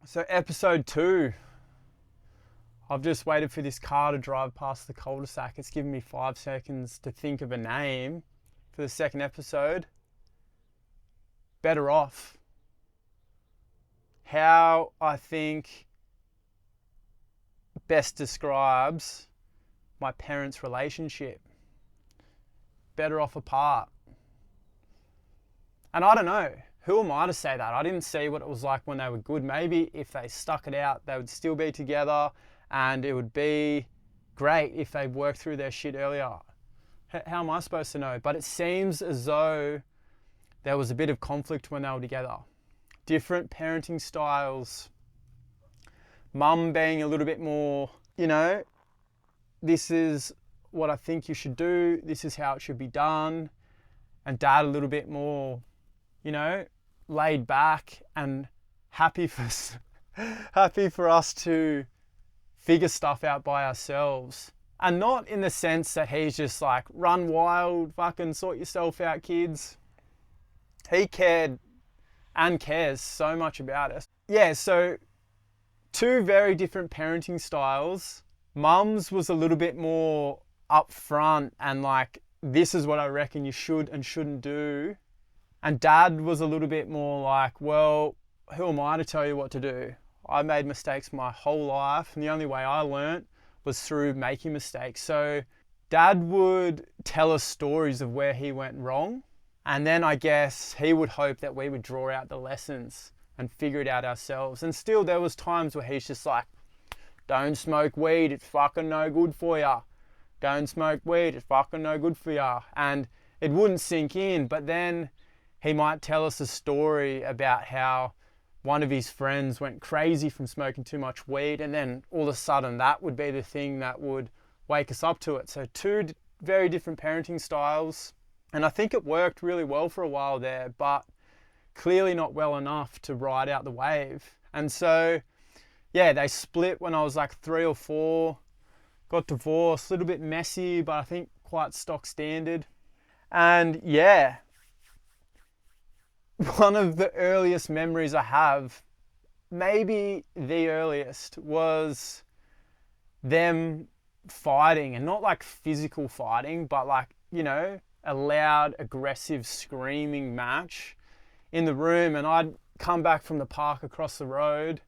So episode 2. I've just waited for this car to drive past the cul-de-sac. It's given me 5 seconds to think of a name for the second episode. Better Off. How I think best describes my parents' relationship. Better off apart. And I don't know. Who am I to say that? I didn't see what it was like when they were good. Maybe if they stuck it out, they would still be together and it would be great if they worked through their shit earlier. How am I supposed to know? But it seems as though there was a bit of conflict when they were together. Different parenting styles. Mum being a little bit more, this is what I think you should do. This is how it should be done. And dad a little bit more, laid back and happy for us to figure stuff out by ourselves. And not in the sense that he's just like, run wild, fucking sort yourself out, kids. He cared and cares so much about us. Yeah, so 2 very different parenting styles. Mum's was a little bit more upfront and like, this is what I reckon you should and shouldn't do. And dad was a little bit more like, well, who am I to tell you what to do? I made mistakes my whole life, and the only way I learnt was through making mistakes. So dad would tell us stories of where he went wrong, and then I guess he would hope that we would draw out the lessons and figure it out ourselves. And still there was times where he's just like, don't smoke weed, it's fucking no good for ya. Don't smoke weed, it's fucking no good for ya. And it wouldn't sink in, but then he might tell us a story about how one of his friends went crazy from smoking too much weed, and then all of a sudden that would be the thing that would wake us up to it. So 2 very different parenting styles, and I think it worked really well for a while there, but clearly not well enough to ride out the wave. And so, yeah, they split when I was like 3 or 4, got divorced, a little bit messy, but I think quite stock standard. And yeah, one of the earliest memories I have, maybe the earliest, was them fighting, and not like physical fighting, but like, a loud, aggressive, screaming match in the room. And I'd come back from the park across the road,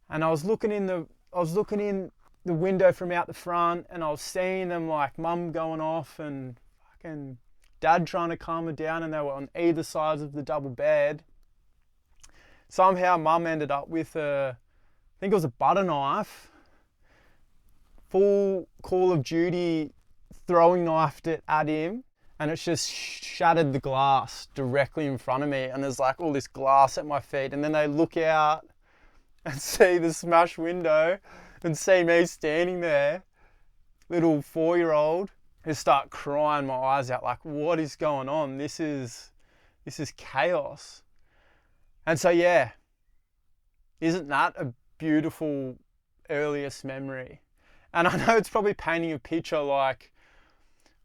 and I was looking in the window from out the front, and I was seeing them, like mum going off and fucking dad trying to calm her down, and they were on either sides of the double bed. Somehow mum ended up with I think it was a butter knife, full Call of Duty throwing knifed it at him, and it's just shattered the glass directly in front of me, and there's like all this glass at my feet. And then they look out and see the smashed window and see me standing there, little 4-year-old. Just start crying my eyes out, like, what is going on? This is chaos. And so, yeah, isn't that a beautiful earliest memory? And I know it's probably painting a picture like,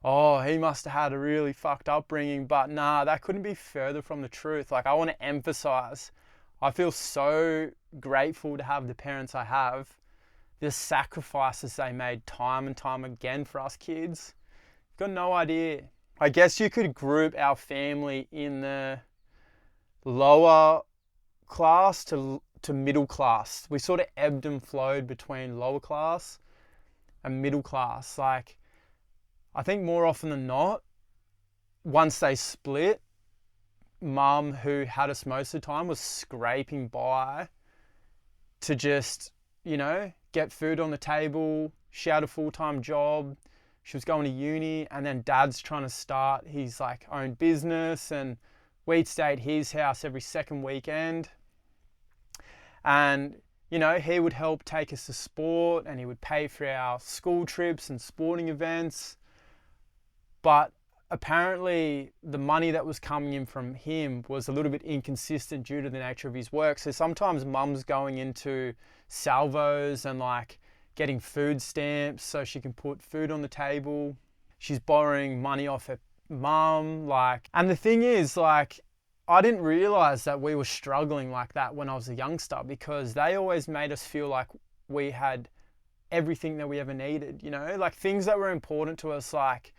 oh, he must have had a really fucked upbringing, but nah, that couldn't be further from the truth. Like, I want to emphasize, I feel so grateful to have the parents I have, the sacrifices they made time and time again for us kids. Got no idea. I guess you could group our family in the lower class to middle class. We sort of ebbed and flowed between lower class and middle class. Like, I think more often than not, once they split, mum, who had us most of the time, was scraping by to just, get food on the table. She had a full-time job. She was going to uni, and then dad's trying to start his own business, and we'd stay at his house every second weekend. And, he would help take us to sport, and he would pay for our school trips and sporting events. But apparently the money that was coming in from him was a little bit inconsistent due to the nature of his work. So sometimes mum's going into salvos and getting food stamps so she can put food on the table. She's borrowing money off her mum. And the thing is, I didn't realize that we were struggling like that when I was a youngster, because they always made us feel like we had everything that we ever needed, you know, like things that were important to us, like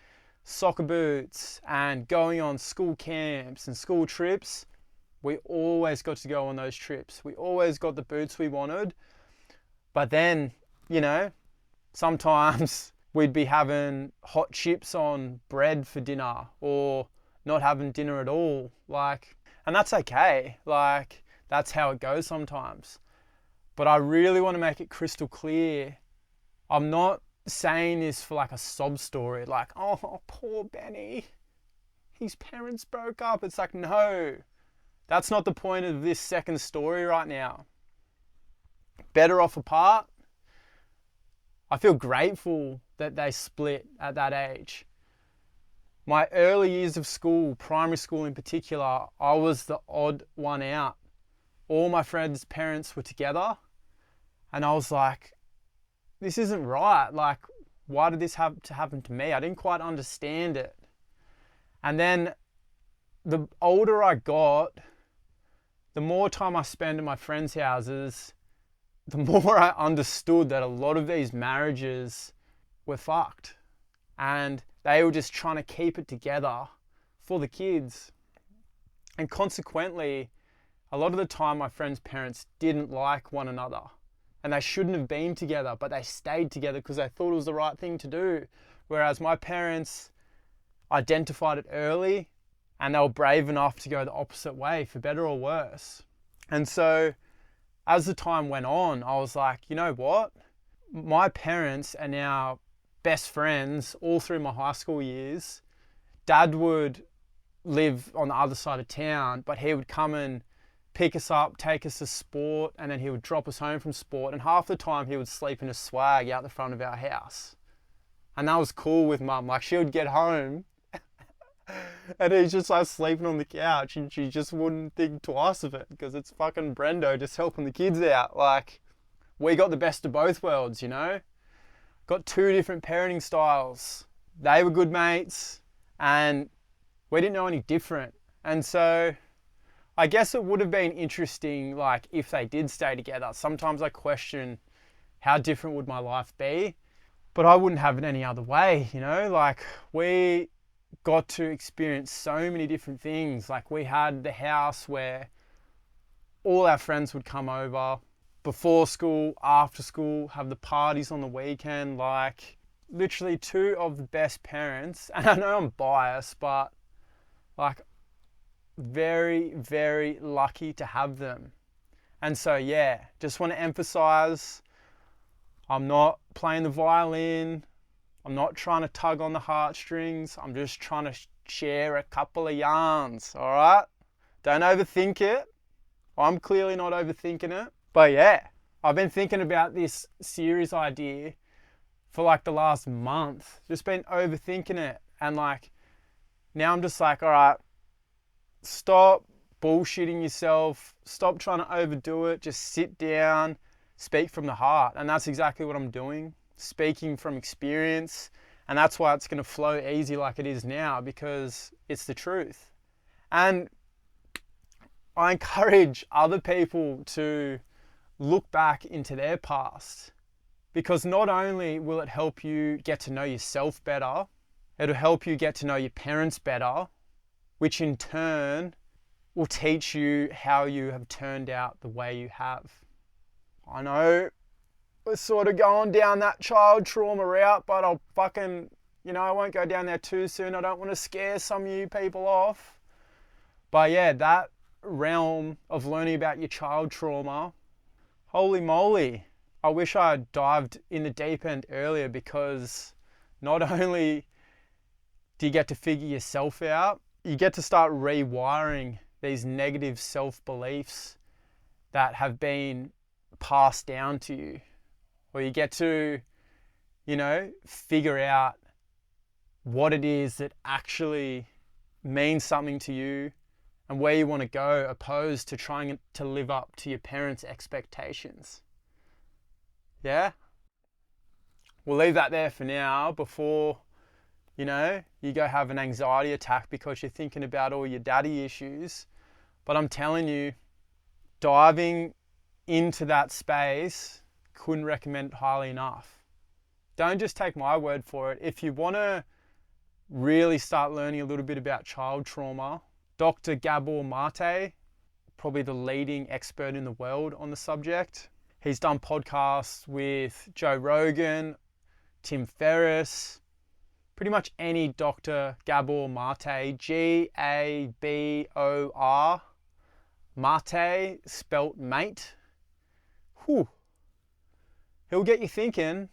soccer boots and going on school camps and school trips. We always got to go on those trips. We always got the boots we wanted. But then, you know, sometimes we'd be having hot chips on bread for dinner, or not having dinner at all. Like, and that's okay. Like, that's how it goes sometimes. But I really want to make it crystal clear. I'm not saying this for like a sob story, like, oh, poor Benny, his parents broke up. It's like, no, that's not the point of this second story right now. Better off apart. I feel grateful that they split at that age. My early years of school, primary school in particular, I was the odd one out. All my friends' parents were together, and I was like, this isn't right. Like, why did this have to happen to me? I didn't quite understand it. And then the older I got, the more time I spent in my friends' houses, the more I understood that a lot of these marriages were fucked. And they were just trying to keep it together for the kids. And consequently, a lot of the time my friends' parents didn't like one another. And they shouldn't have been together, but they stayed together because they thought it was the right thing to do. Whereas my parents identified it early, and they were brave enough to go the opposite way, for better or worse. And so as the time went on, I was like, you know what? My parents are now best friends all through my high school years. Dad would live on the other side of town, but he would come and pick us up, take us to sport, and then he would drop us home from sport. And half the time he would sleep in a swag out the front of our house. And that was cool with Mum. Like, she would get home and he's just like sleeping on the couch, and she just wouldn't think twice of it, because it's fucking Brendo just helping the kids out. Like, we got the best of both worlds, you know? Got two different parenting styles. They were good mates, and we didn't know any different. And so I guess it would have been interesting, like, if they did stay together. Sometimes I question, how different would my life be? But I wouldn't have it any other way, you know? Like, we got to experience so many different things. Like, we had the house where all our friends would come over before school, after school, have the parties on the weekend. Like, literally two of the best parents. And I know I'm biased, but like, very, very lucky to have them. And so, yeah, just want to emphasize, I'm not playing the violin. I'm not trying to tug on the heartstrings. I'm just trying to share a couple of yarns, all right? Don't overthink it. I'm clearly not overthinking it. But yeah, I've been thinking about this series idea for like the last month. Just been overthinking it. And like, now I'm just like, all right, stop bullshitting yourself. Stop trying to overdo it. Just sit down, speak from the heart. And that's exactly what I'm doing. Speaking from experience. And that's why it's going to flow easy like it is now, because it's the truth. And I encourage other people to look back into their past, because not only will it help you get to know yourself better, it'll help you get to know your parents better, which in turn will teach you how you have turned out the way you have. I know we're sort of going down that child trauma route, but I'll fucking, you know, I won't go down there too soon. I don't want to scare some of you people off. But yeah, that realm of learning about your child trauma, holy moly, I wish I had dived in the deep end earlier, because not only do you get to figure yourself out, you get to start rewiring these negative self-beliefs that have been passed down to you. Or you get to, you know, figure out what it is that actually means something to you and where you want to go, opposed to trying to live up to your parents' expectations. Yeah? We'll leave that there for now before, you know, you go have an anxiety attack because you're thinking about all your daddy issues. But I'm telling you, diving into that space, couldn't recommend it highly enough. Don't just take my word for it. If you want to really start learning a little bit about child trauma, Dr. Gabor Maté, probably the leading expert in the world on the subject. He's done podcasts with Joe Rogan, Tim Ferriss, pretty much any Dr. Gabor Maté, Gabor, Maté, spelt mate. Whew. He'll get you thinking.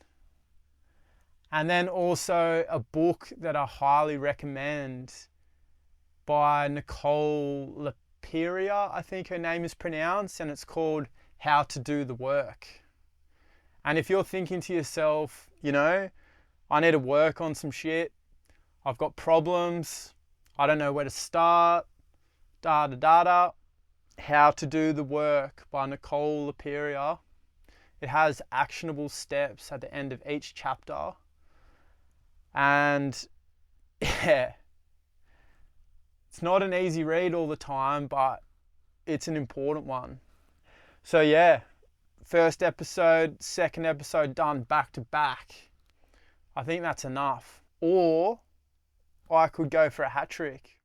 And then also a book that I highly recommend by Nicole LePera, I think her name is pronounced, and it's called How to Do the Work. And if you're thinking to yourself, you know, I need to work on some shit, I've got problems, I don't know where to start, How to Do the Work by Nicole LePera. It has actionable steps at the end of each chapter. And yeah, it's not an easy read all the time, but it's an important one. So yeah, first episode, second episode done back to back. I think that's enough. Or I could go for a hat trick.